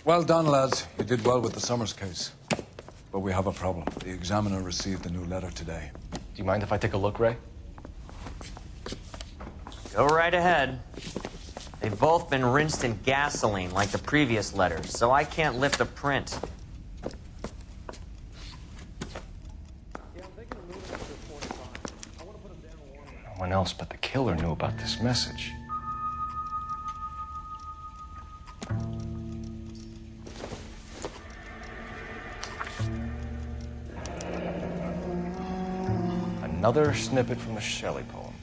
Well done, lads. You did well with the Summers case. But we have a problem. The examiner received a new letter today. Do you mind if I take a look, Ray? Go right ahead. They've both been rinsed in gasoline like the previous letters, so I can't lift a print. No one else but the killer knew about this message. Another snippet from the Shelley poem.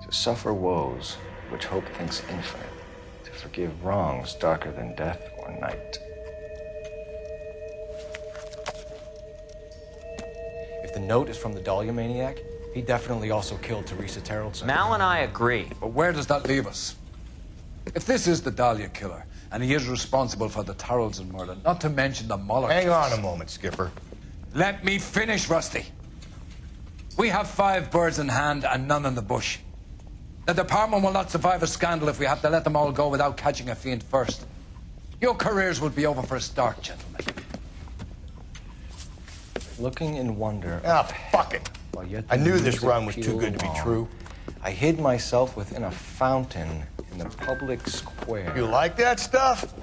To suffer woes which hope thinks infinite, to forgive wrongs darker than death or night. If the note is from the Dahlia maniac, he definitely also killed Teresa Terrellson. Mal and I agree. But where does that leave us? If this is the Dahlia killer, and he is responsible for the Tarrelson murder, not to mention the Moloch... Hang on a moment, Skipper. Let me finish, Rusty. We have 5 birds in hand and none in the bush. The department will not survive a scandal if we have to let them all go without catching a fiend first. Your careers will be over for a start, gentlemen. Looking in wonder... Ah, fuck it. While yet I the knew this music run was too pealed good to be on, true. I hid myself within a fountain in the public square. You like that stuff?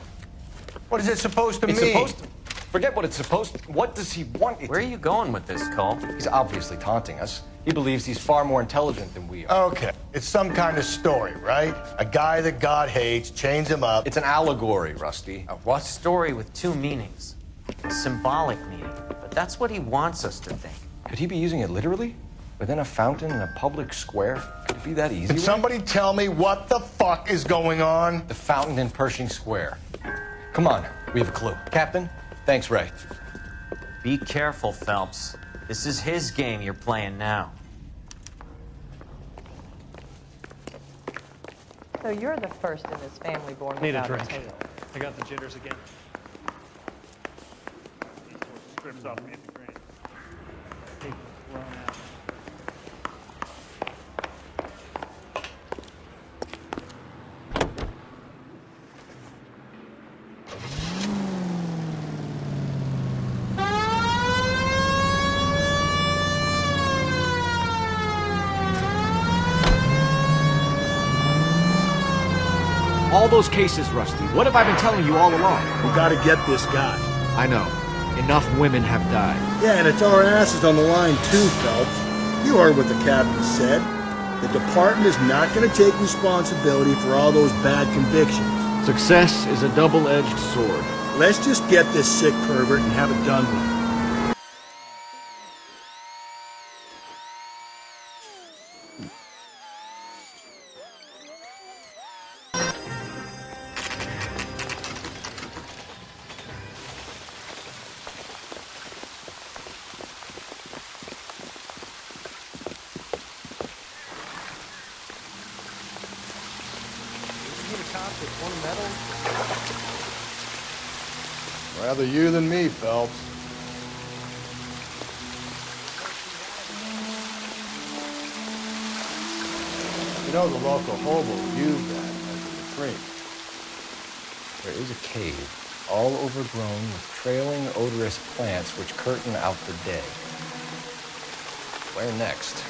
What is it supposed to mean? It's supposed to... Forget what it's supposed to... What does he want it Where are you going with this, Cole? He's obviously taunting us. He believes he's far more intelligent than we are. Okay, it's some kind of story, right? A guy that God hates, chains him up. It's an allegory, Rusty. A what? Story with 2 meanings. A symbolic meaning. But that's what he wants us to think. Could he be using it literally? Within a fountain in a public square? Could it be that easy? Can somebody tell me what the fuck is going on? The fountain in Pershing Square. Come on, we have a clue. Captain, thanks, Ray. Be careful, Phelps. This is his game you're playing now. So you're the first in this family born Need a without drink. tail. I got the jitters again. Scripts off me. Hey, blown out. All those cases, Rusty. What have I been telling you all along? We gotta get this guy. I know. Enough women have died. Yeah, and it's our asses on the line too, Phelps. You heard what the captain said. The department is not gonna take responsibility for all those bad convictions. Success is a double-edged sword. Let's just get this sick pervert and have it done with. Rather you than me, Phelps. You know the local hobos use that as a retreat. There is a cave, all overgrown with trailing, odorous plants which curtain out the day. Where next?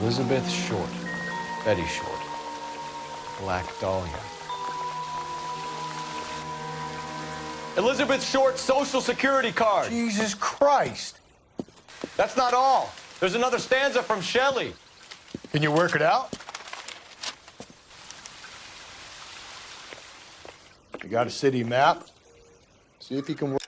Elizabeth Short, Betty Short, Black Dahlia. Elizabeth Short's social security card. Jesus Christ. That's not all. There's another stanza from Shelley. Can you work it out? You got a city map? See if you can work.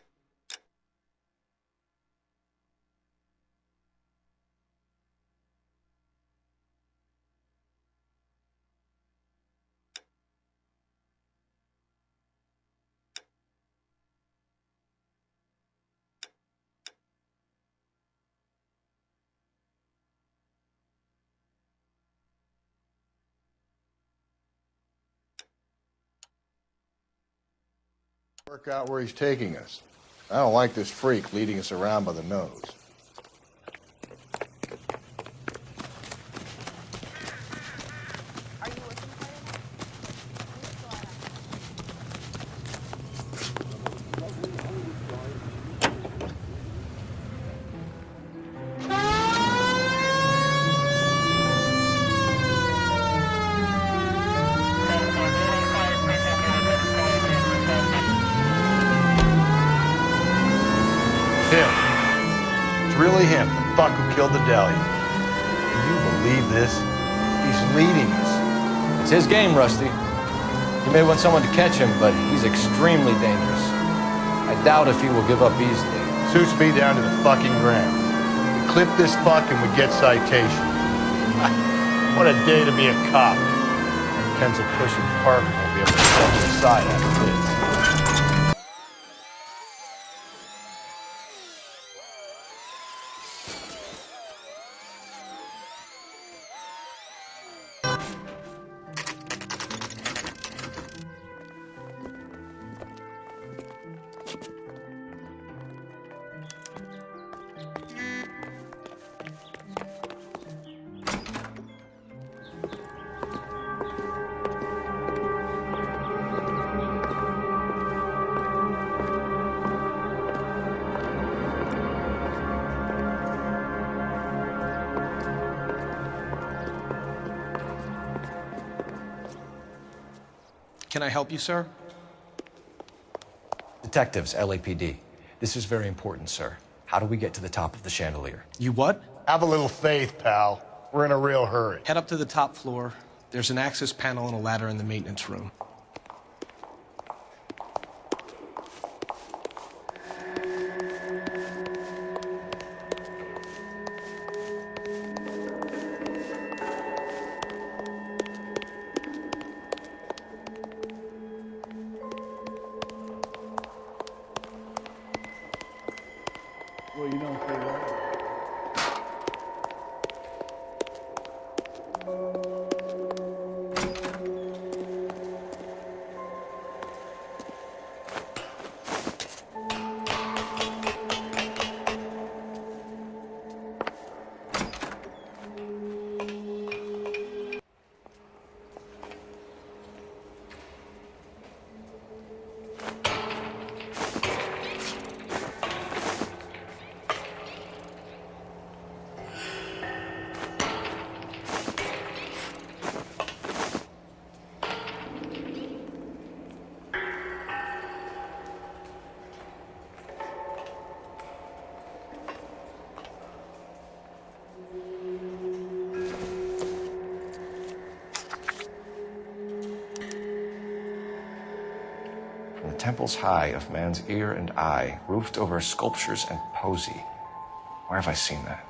Work out where he's taking us. I don't like this freak leading us around by the nose. Him. It's really him, the fuck who killed the Dahlia. Can you believe this? He's leading us. It's his game, Rusty. He may want someone to catch him, but he's extremely dangerous. I doubt if he will give up easily. Suits me down to the fucking ground. We clip this fuck and we get citation. What a day to be a cop. Pencil pushing Parker won't be able to step aside after this. Can I help you, sir? Detectives, LAPD. This is very important, sir. How do we get to the top of the chandelier? You what? Have a little faith, pal. We're in a real hurry. Head up to the top floor. There's an access panel and a ladder in the maintenance room. Well, you don't say that. From the temples high of man's ear and eye, roofed over sculptures and poesy. Where have I seen that?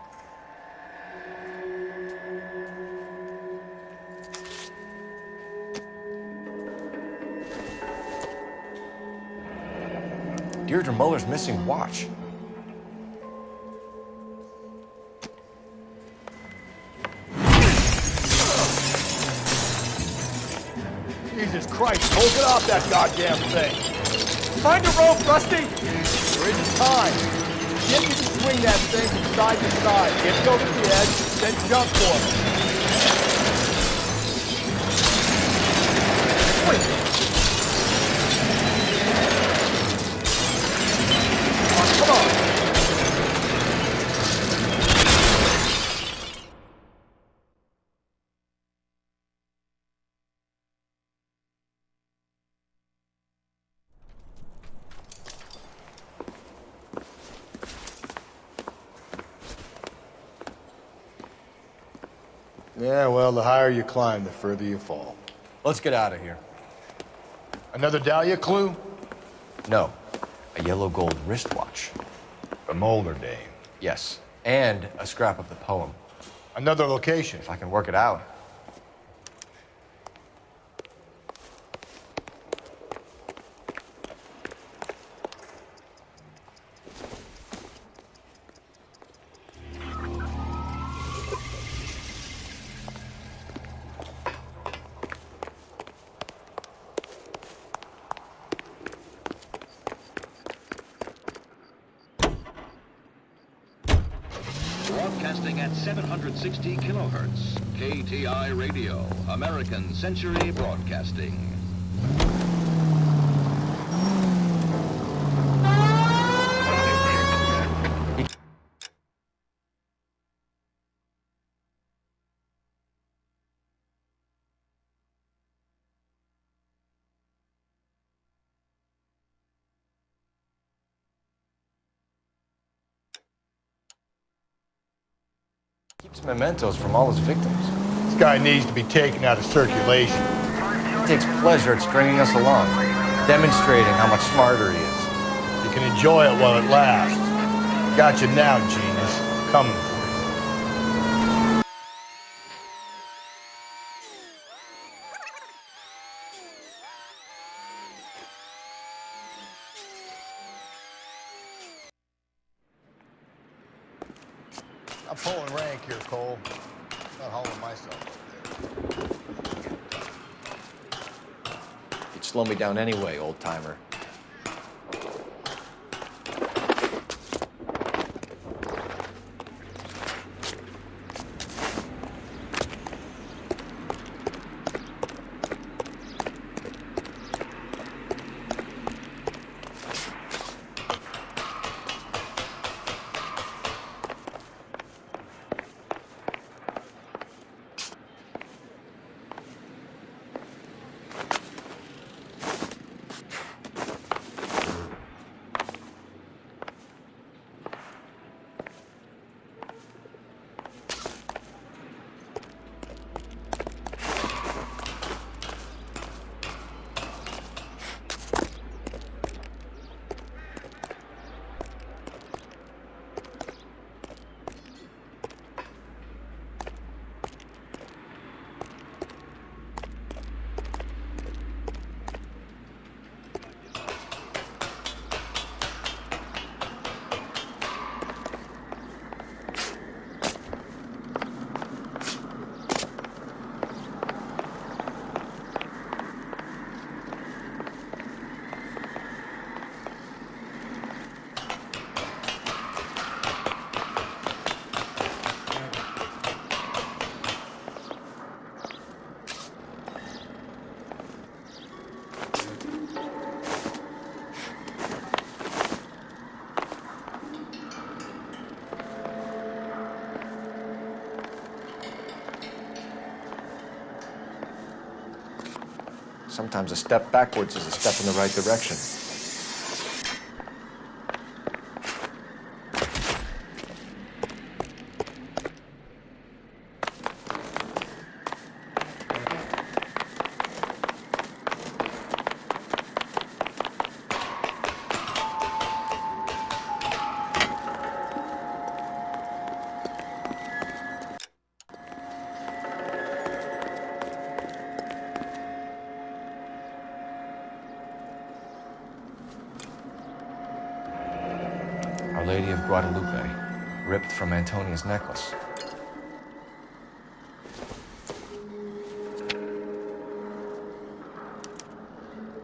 Deirdre Muller's missing watch. Jesus Christ, hold it off that goddamn thing. Find a rope, Rusty! There isn't time. Get me to swing that thing from side to side. Get it over the edge, then jump for it. Wait. Come on. Yeah, well, the higher you climb, the further you fall. Let's get out of here. Another Dahlia clue? No, a yellow gold wristwatch. A Molder dame. Yes, and a scrap of the poem. Another location. If I can work it out. at 760 kilohertz. KTI Radio, American Century Broadcasting. Keeps mementos from all his victims. This guy needs to be taken out of circulation. He takes pleasure at stringing us along, demonstrating how much smarter he is. You can enjoy it while it lasts. Got you now, genius. Coming for you. I'm pulling rank here, Cole. Not hauling myself up there. You'd slow me down anyway, old-timer. Sometimes a step backwards is a step in the right direction. Our Lady of Guadalupe, ripped from Antonia's necklace.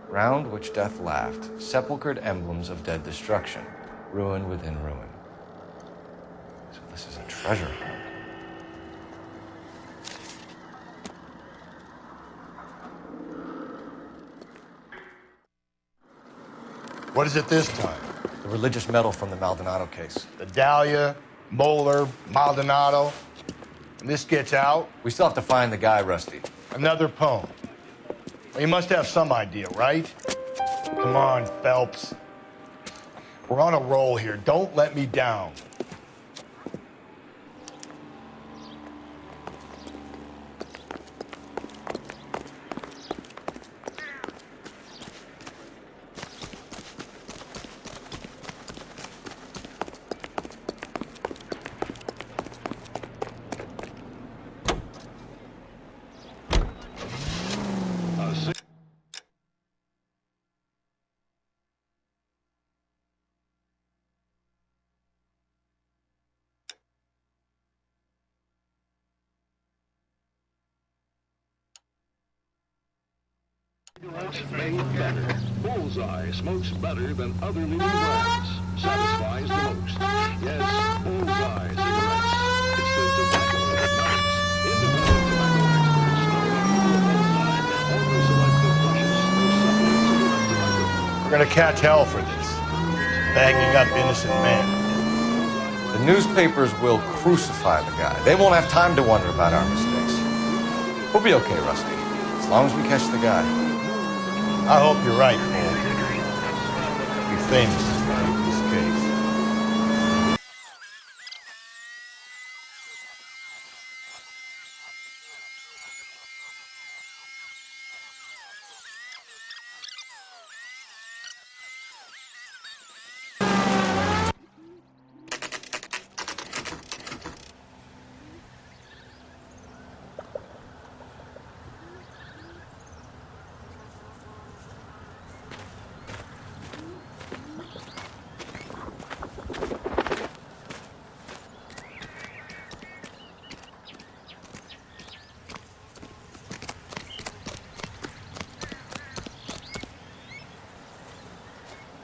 Round which death laughed, sepulchred emblems of dead destruction, ruin within ruin. So this is a treasure hunt. What is it this time? The religious medal from the Maldonado case. The Dahlia, Moeller, Maldonado. And this gets out? We still have to find the guy, Rusty. Another poem. Well, you must have some idea, right? Come on, Phelps. We're on a roll here. Don't let me down. Cigarettes made better. Bullseye smokes better than other leading brands. Satisfies the most. Yes, Bullseye cigarettes. It's the gonna catch hell for this. Banging up innocent men. The newspapers will crucify the guy. They won't have time to wonder about our mistakes. We'll be okay, Rusty, as long as we catch the guy. I hope you're right, Cole. Be famous in this case.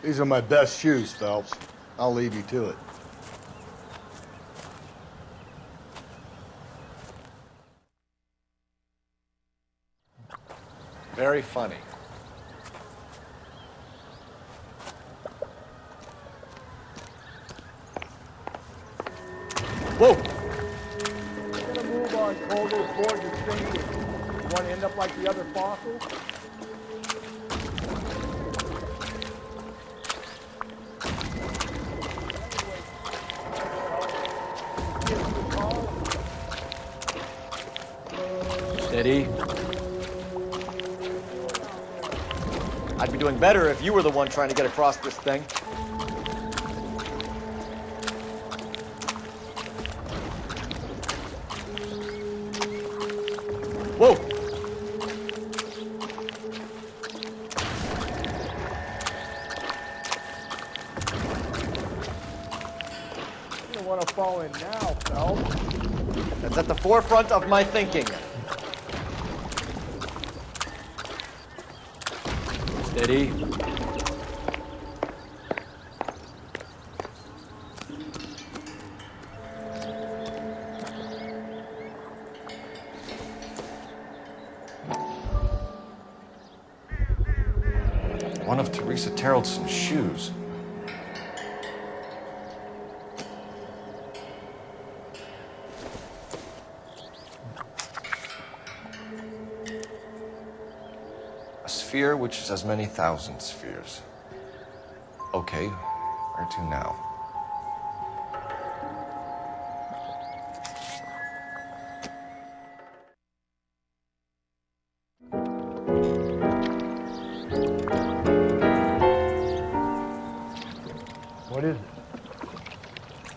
These are my best shoes, Phelps. I'll leave you to it. Very funny. Whoa! We're gonna move on, Cole. Those boards are sinking. You want to end up like the other fossils? Steady. I'd be doing better if you were the one trying to get across this thing. Whoa! You don't want to fall in now, Phelps. That's at the forefront of my thinking. Steady. One of Teresa Terreldson's shoes. A sphere which is as many thousand spheres. Okay, where to now? What is it?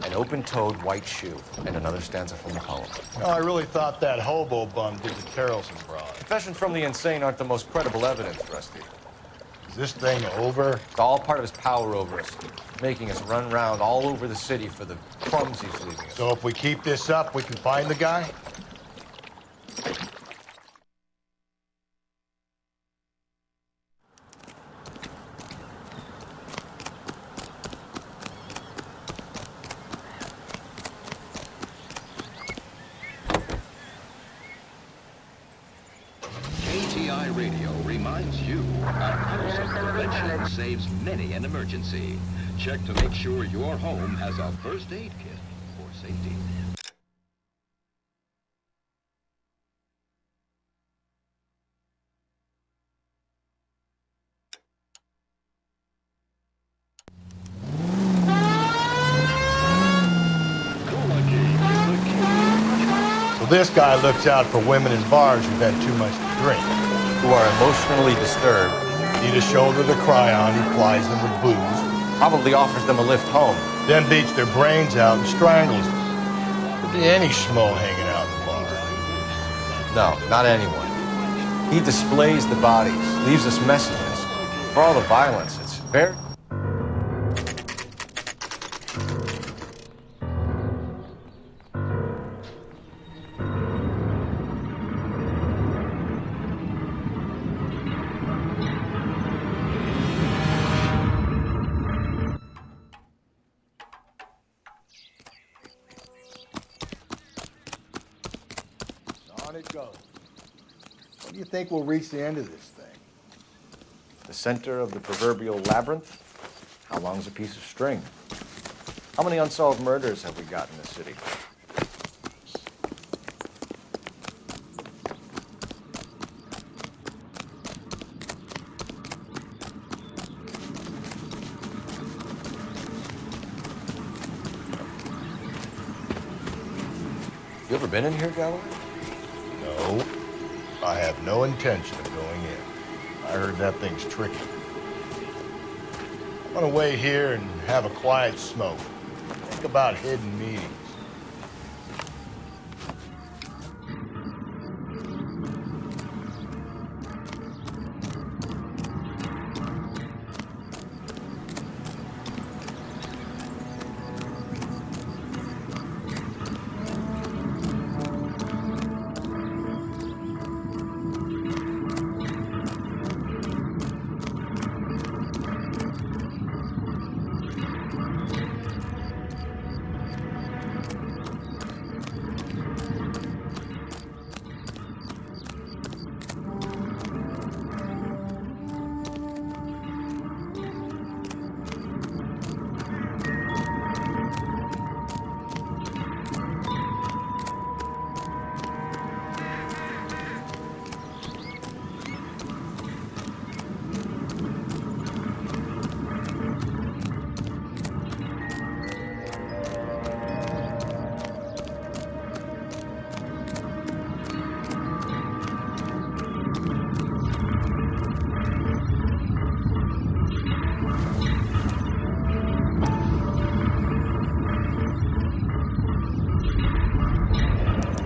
An open-toed white shoe, and another stanza from the poem. No, I really thought that hobo bum did the Terrelson broad. Confession from the insane aren't the most credible evidence, Rusty. Is this thing over? It's all part of his power over us, making us run around all over the city for the crumbs he's leaving us. So if we keep this up, we can find the guy? KTI Radio reminds you, our house of prevention saves many an emergency. Check to make sure your home has a first aid kit for safety. So this guy looks out for women in bars who've had too much to drink. Who are emotionally disturbed. Need a shoulder to cry on, he plies them with booze. Probably offers them a lift home. Then beats their brains out and strangles them. Could be any schmo hanging out in the bar. No, not anyone. He displays the bodies, leaves us messages. For all the violence, it's very... On it goes. When do you think we'll reach the end of this thing? The center of the proverbial labyrinth? How long's a piece of string? How many unsolved murders have we got in the city? You ever been in here, Galloway? No, I have no intention of going in. I heard that thing's tricky. I'm gonna wait here and have a quiet smoke. Think about hidden meetings.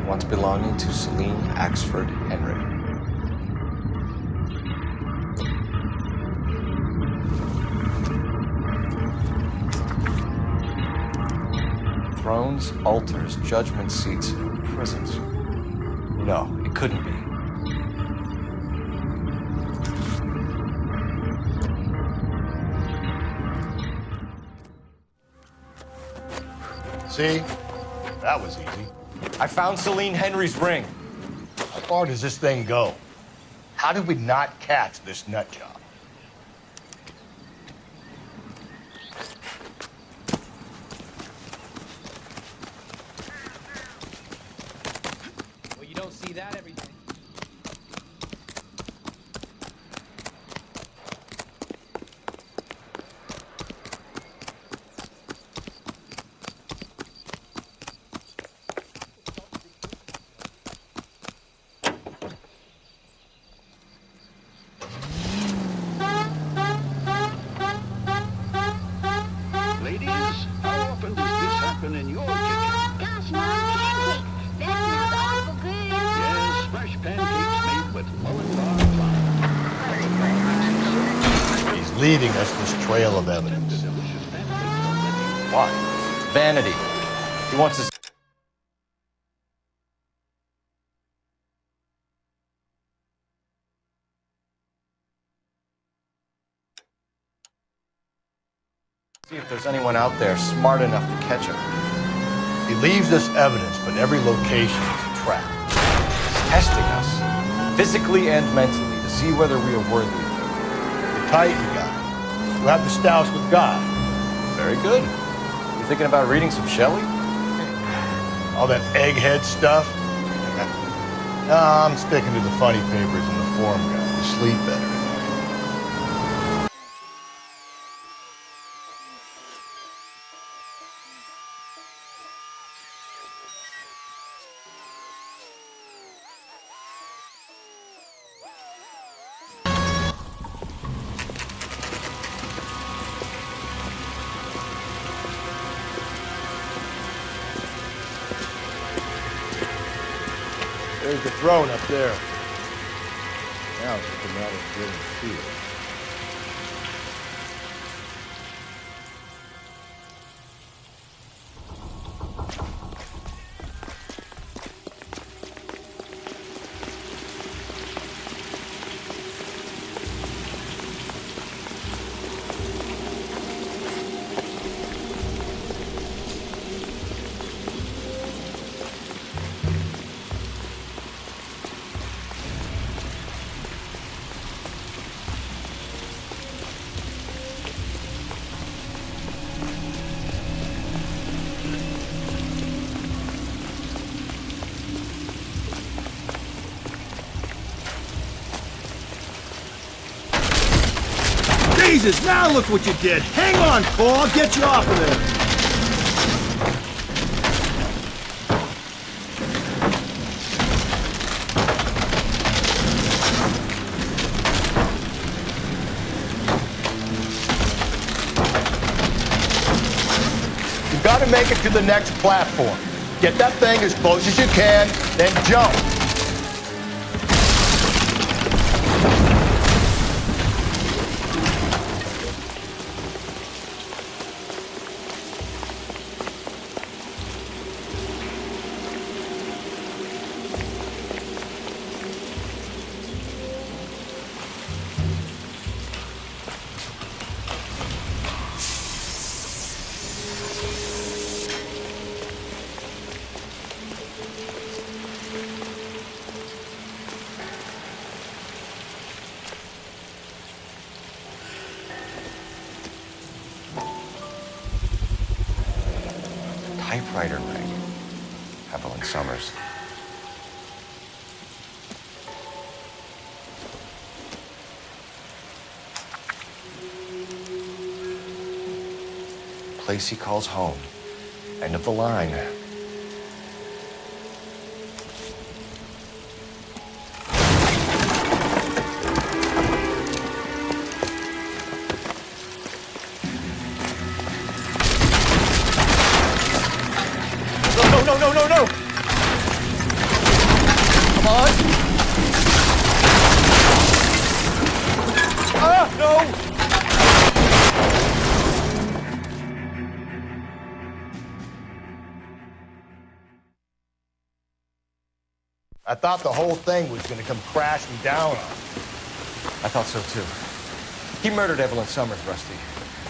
Once belonging to Celine Axford Henry. Thrones, altars, judgment seats, and prisons. No, it couldn't be. See? That was easy. I found Celine Henry's ring. How far does this thing go? How did we not catch this nut job? Well, you don't see that every day. Ladies, how often does this happen in your kitchen? Gosh, Mom, pancakes! That smells awful good. Yes, fresh pancakes made with Mullen flour. He's leaving us this trail of evidence. Delicious pancakes are ready. Why? Vanity. He wants to... see if there's anyone out there smart enough to catch him. He leaves us evidence, but every location is a trap. He's testing us, physically and mentally, to see whether we are worthy of him. The Titan guy. We'll have the stouts with God. Very good. You thinking about reading some Shelley? All that egghead stuff. No, I'm sticking to the funny papers and the forum guy. You sleep better. There's the throne up there. Now it's just a matter of getting to it. Jesus, now look what you did. Hang on, Cole, I'll get you off of there. You gotta make it to the next platform. Get that thing as close as you can, then jump. Typewriter ring. Evelyn Summers. Place he calls home. End of the line. No! Come on! Ah, no! I thought the whole thing was gonna come crashing down on us. I thought so too. He murdered Evelyn Summers, Rusty.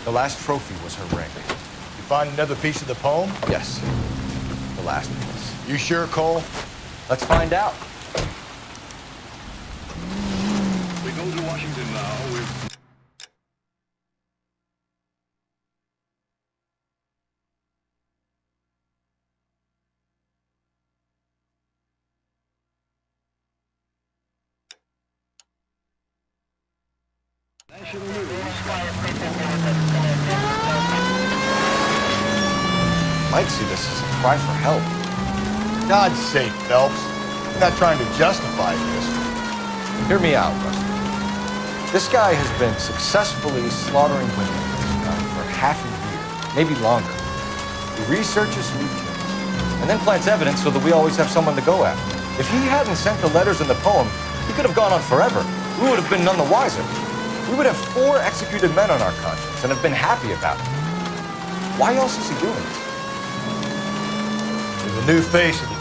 The last trophy was her ring. You find another piece of the poem? Yes. The last piece. You sure, Cole? Let's find out. We go to Washington now with... National News. Might see this as a cry for help. God's sake, Phelps. I'm not trying to justify this. Hear me out, Rusty. This guy has been successfully slaughtering women for half a year, maybe longer. He researches who he kills, and then plants evidence so that we always have someone to go at. If he hadn't sent the letters in the poem, he could have gone on forever. We would have been none the wiser. We would have 4 executed men on our conscience and have been happy about it. Why else is he doing this? There's a new face of the...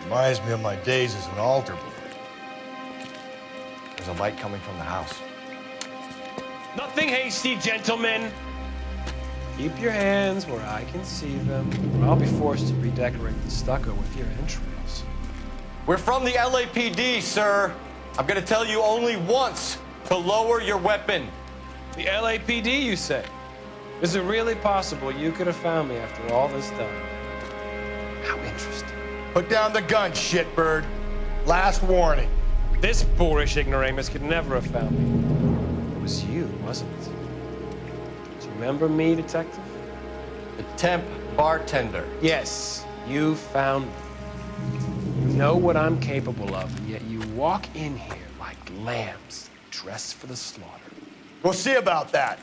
Reminds me of my days as an altar boy. There's a light coming from the house. Nothing hasty, gentlemen. Keep your hands where I can see them, or I'll be forced to redecorate the stucco with your entrails. We're from the LAPD, sir. I'm gonna tell you only once to lower your weapon. The LAPD, you say? Is it really possible you could have found me after all this time? How interesting. Put down the gun, shitbird. Last warning. This boorish ignoramus could never have found me. It was you, wasn't it? Do you remember me, detective? The temp bartender. Yes, you found me. You know what I'm capable of, and yet you walk in here like lambs dressed for the slaughter. We'll see about that.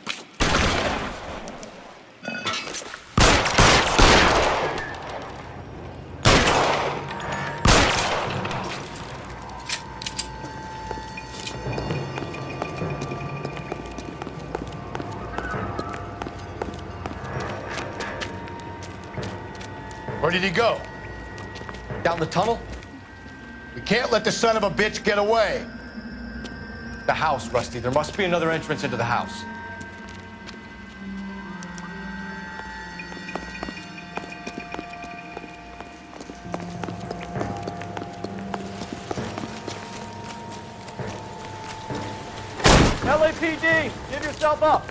Where did he go? Down the tunnel? We can't let the son of a bitch get away. The house, Rusty. There must be another entrance into the house. LAPD, give yourself up.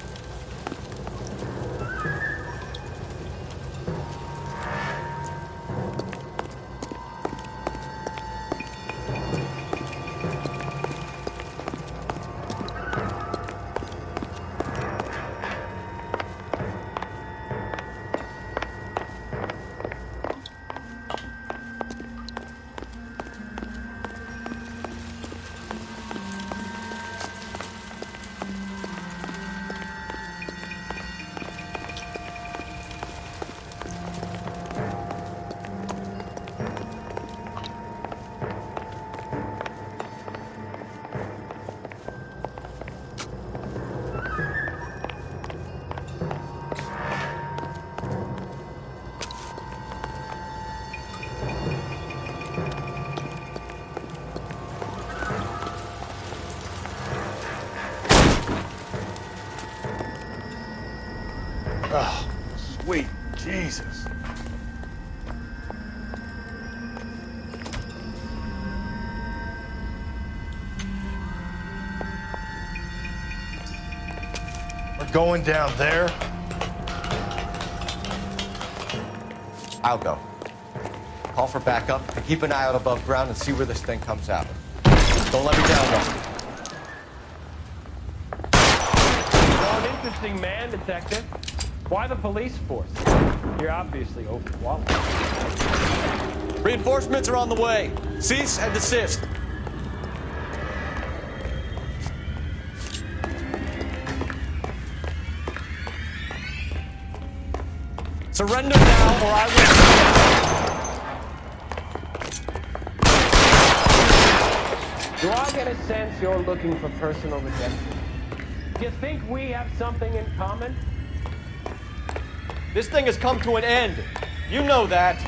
Oh, sweet Jesus. We're going down there. I'll go. Call for backup and keep an eye out above ground and see where this thing comes out. Don't let me down, Rusty. You're an interesting man, Detective. Why the police force? You're obviously overwhelmed. Reinforcements are on the way. Cease and desist. Surrender now, or I will... Do I get a sense you're looking for personal redemption? Do you think we have something in common? This thing has come to an end. You know that.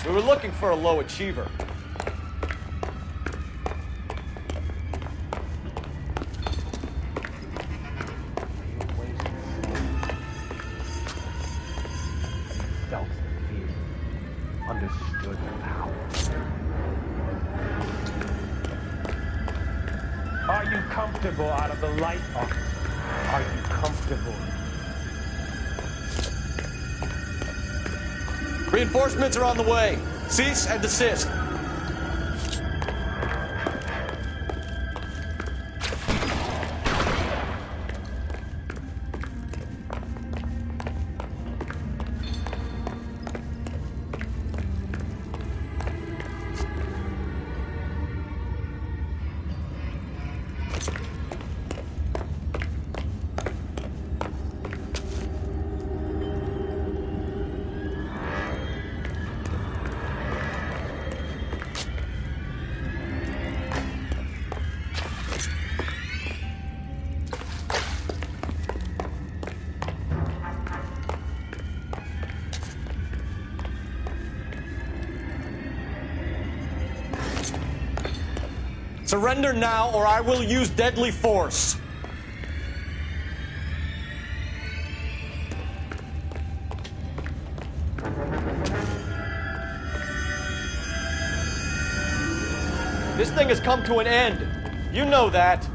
We were looking for a low achiever. Felt the fear, understood the power. Are you comfortable out of the light, officer? Are you comfortable? Reinforcements are on the way. Cease and desist. Surrender now, or I will use deadly force. This thing has come to an end. You know that.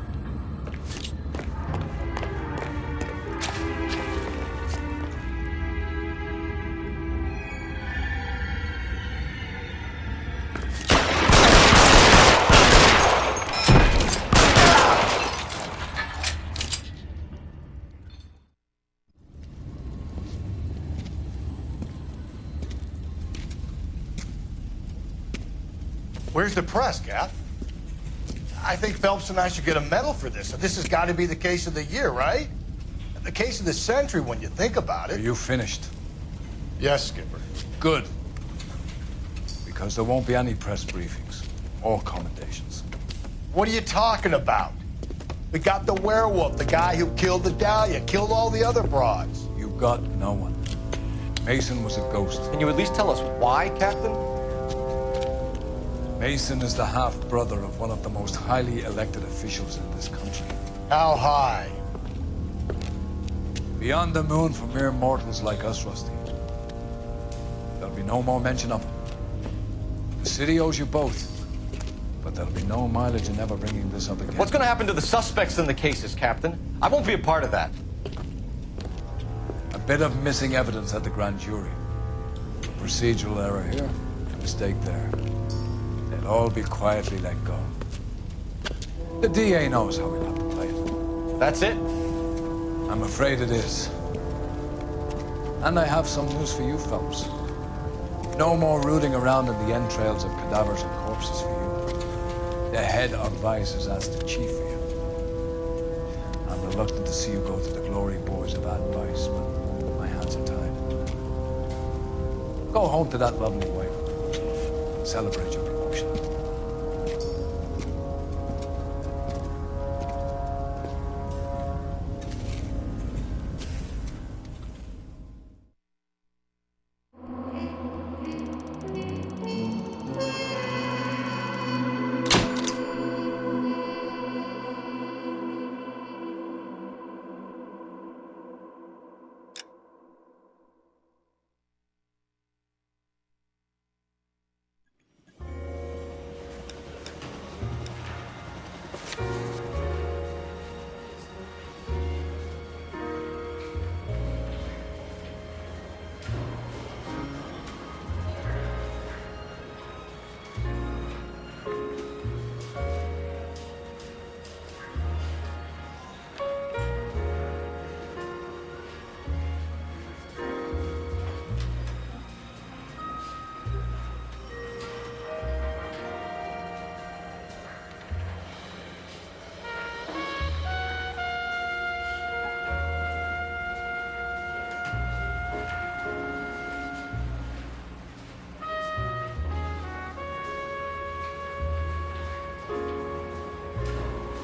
Where's the press, Gaff? I think Phelps and I should get a medal for this. This has got to be the case of the year, right? The case of the century when you think about Are it. you finished? Yes, Skipper. Good. Because there won't be any press briefings or commendations. What are you talking about? We got the werewolf, the guy who killed the Dahlia, killed all the other broads. You got no one. Mason was a ghost. Can you at least tell us why, Captain? Mason is the half-brother of one of the most highly elected officials in this country. How high? Beyond the moon for mere mortals like us, Rusty. There'll be no more mention of him. The city owes you both. But there'll be no mileage in ever bringing this up again. What's going to happen to the suspects in the cases, Captain? I won't be a part of that. A bit of missing evidence at the grand jury. A procedural error here, a mistake there. They'll all be quietly let go. The DA knows how we'll have to play it. That's it? I'm afraid it is. And I have some news for you, Phelps. No more rooting around in the entrails of cadavers and corpses for you. The head of vice has asked the chief for you. I'm reluctant to see you go to the glory boys of advice, but my hands are tied. Go home to that lovely wife. Celebrate your promotion.